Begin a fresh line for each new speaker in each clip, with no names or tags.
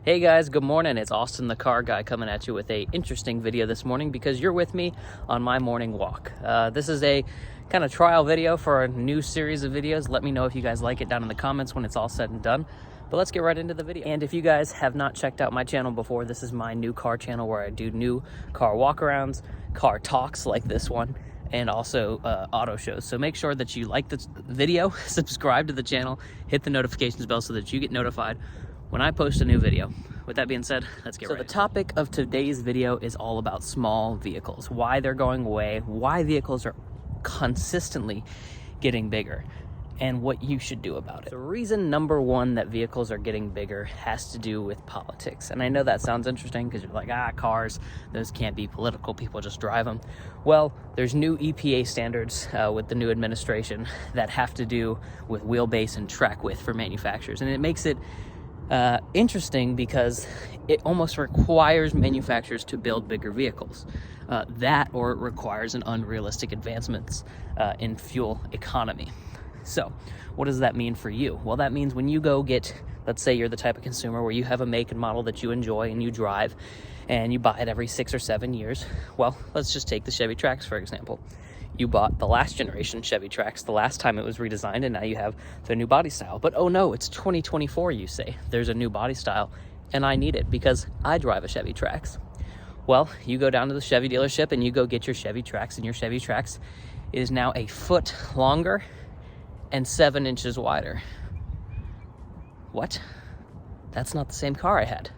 Hey guys, good morning. It's Austin the Car Guy coming at you with a interesting video this morning because you're with me on my morning walk. This is a kind of trial video for a new series of videos. Let me know if you guys like it down in the comments when it's all said and done. But let's get right into the video. And if you guys have not checked out my channel before, this is my new car channel where I do new car walkarounds, car talks like this one, and also auto shows. So make sure that you like this video, subscribe to the channel, hit the notifications bell so that you get notified when I post a new video. With that being said, let's get right into it. So the topic of today's video is all about small vehicles, why they're going away, why vehicles are consistently getting bigger, and what you should do about it. The reason number one that vehicles are getting bigger has to do with politics. And I know that sounds interesting because you're like, cars, those can't be political, people just drive them. Well, there's new EPA standards with the new administration that have to do with wheelbase and track width for manufacturers. And it makes it interesting because it almost requires manufacturers to build bigger vehicles. That or it requires an unrealistic advancements in fuel economy. So what does that mean for you? Well, that means when you go get, let's say you're the type of consumer where you have a make and model that you enjoy and you drive and you buy it every 6 or 7 years. Well, let's just take the Chevy Trax, for example. You bought the last generation Chevy Trax the last time it was redesigned, and now you have the new body style. But oh no, it's 2024, you say. There's a new body style, and I need it because I drive a Chevy Trax. Well, you go down to the Chevy dealership and you go get your Chevy Trax, and your Chevy Trax is now a foot longer and 7 inches wider. What? That's not the same car I had.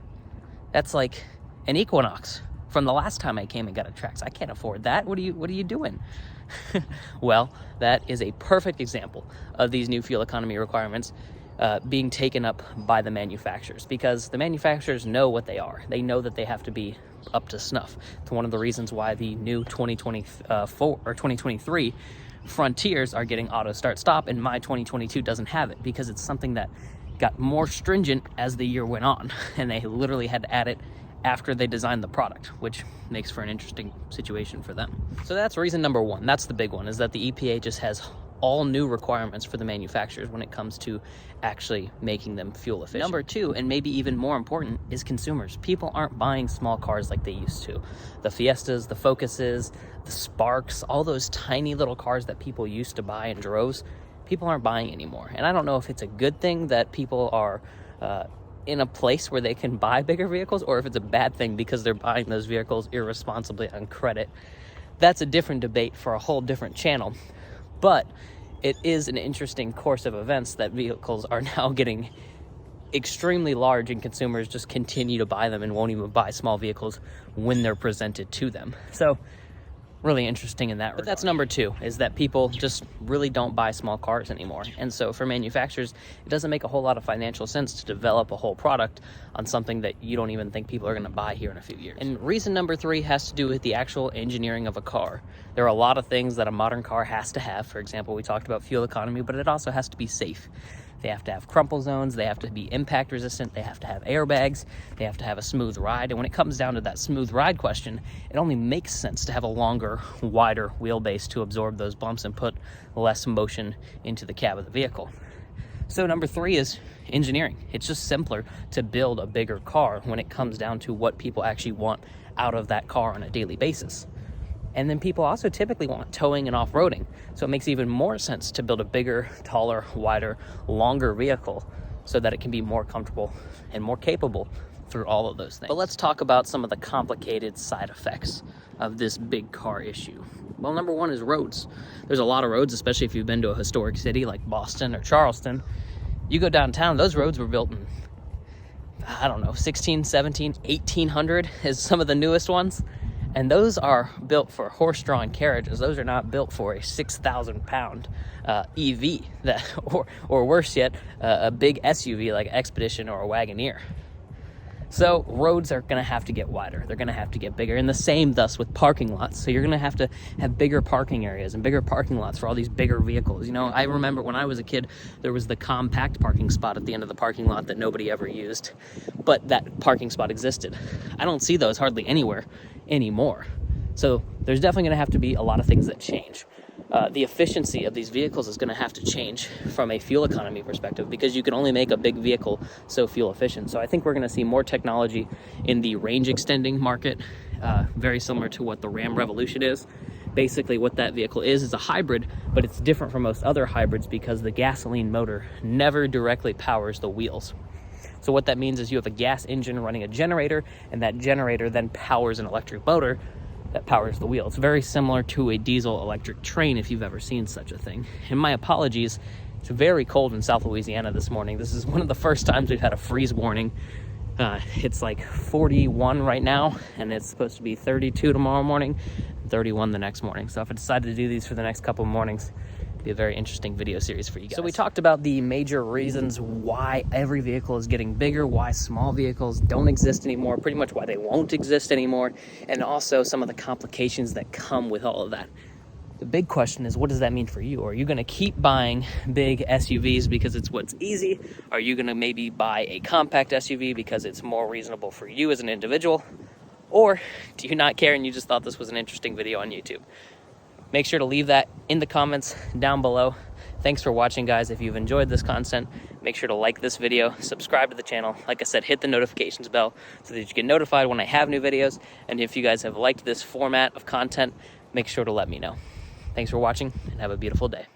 That's like an Equinox from the last time I came and got a Trax. I can't afford that. What are you doing? Well, that is a perfect example of these new fuel economy requirements being taken up by the manufacturers, because the manufacturers know what they are. They know that they have to be up to snuff. It's one of the reasons why the new 2024 or 2023 Frontiers are getting auto start stop, and my 2022 doesn't have it because it's something that got more stringent as the year went on, and they literally had to add it after they designed the product, which makes for an interesting situation for them. So that's reason number one. That's the big one, is that the EPA just has all new requirements for the manufacturers when it comes to actually making them fuel efficient. Number two, and maybe even more important, is consumers. People aren't buying small cars like they used to. The Fiestas, the Focuses, the Sparks, all those tiny little cars that people used to buy in droves, people aren't buying anymore. And I don't know if it's a good thing that people are in a place where they can buy bigger vehicles, or if it's a bad thing because they're buying those vehicles irresponsibly on credit. That's a different debate for a whole different channel. But it is an interesting course of events that vehicles are now getting extremely large, and consumers just continue to buy them and won't even buy small vehicles when they're presented to them. So really interesting in that regard. But that's number two, is that people just really don't buy small cars anymore. And so for manufacturers, it doesn't make a whole lot of financial sense to develop a whole product on something that you don't even think people are going to buy here in a few years. And reason number three has to do with the actual engineering of a car. There are a lot of things that a modern car has to have. For example, we talked about fuel economy, but it also has to be safe. They have to have crumple zones, they have to be impact resistant, they have to have airbags, they have to have a smooth ride. And when it comes down to that smooth ride question, it only makes sense to have a longer, wider wheelbase to absorb those bumps and put less motion into the cab of the vehicle. So number three is engineering. It's just simpler to build a bigger car when it comes down to what people actually want out of that car on a daily basis. And then people also typically want towing and off-roading. So it makes even more sense to build a bigger, taller, wider, longer vehicle so that it can be more comfortable and more capable through all of those things. But let's talk about some of the complicated side effects of this big car issue. Well, number one is roads. There's a lot of roads, especially if you've been to a historic city like Boston or Charleston. You go downtown, those roads were built in, I don't know, 16, 17, 1800 is some of the newest ones. And those are built for horse-drawn carriages. Those are not built for a 6,000-pound EV, or worse yet, a big SUV like Expedition or a Wagoneer. So roads are going to have to get wider. They're going to have to get bigger. And the same thus with parking lots. So you're going to have bigger parking areas and bigger parking lots for all these bigger vehicles. You know, I remember when I was a kid, there was the compact parking spot at the end of the parking lot that nobody ever used. But that parking spot existed. I don't see those hardly anywhere anymore. So there's definitely going to have to be a lot of things that change. the efficiency of these vehicles is going to have to change from a fuel economy perspective, because you can only make a big vehicle so fuel efficient. So I think we're going to see more technology in the range extending market, very similar to what the Ram Revolution is. Basically what that vehicle is a hybrid, but it's different from most other hybrids because the gasoline motor never directly powers the wheels. So what that means is you have a gas engine running a generator, and that generator then powers an electric motor that powers the wheel. It's very similar to a diesel electric train, if you've ever seen such a thing. And my apologies, it's very cold in South Louisiana this morning. This is one of the first times we've had a freeze warning. It's like 41 right now, and it's supposed to be 32 tomorrow morning, 31 the next morning. So if I decided to do these for the next couple of mornings, it'd be a very interesting video series for you guys. So we talked about the major reasons why every vehicle is getting bigger, why small vehicles don't exist anymore, pretty much why they won't exist anymore, and also some of the complications that come with all of that. The big question is, what does that mean for you? Are you going to keep buying big SUVs because it's what's easy? Are you going to maybe buy a compact SUV because it's more reasonable for you as an individual? Or do you not care and you just thought this was an interesting video on YouTube? Make sure to leave that in the comments down below. Thanks for watching, guys. If you've enjoyed this content, make sure to like this video, subscribe to the channel. Like I said, hit the notifications bell so that you get notified when I have new videos. And if you guys have liked this format of content, make sure to let me know. Thanks for watching, and have a beautiful day.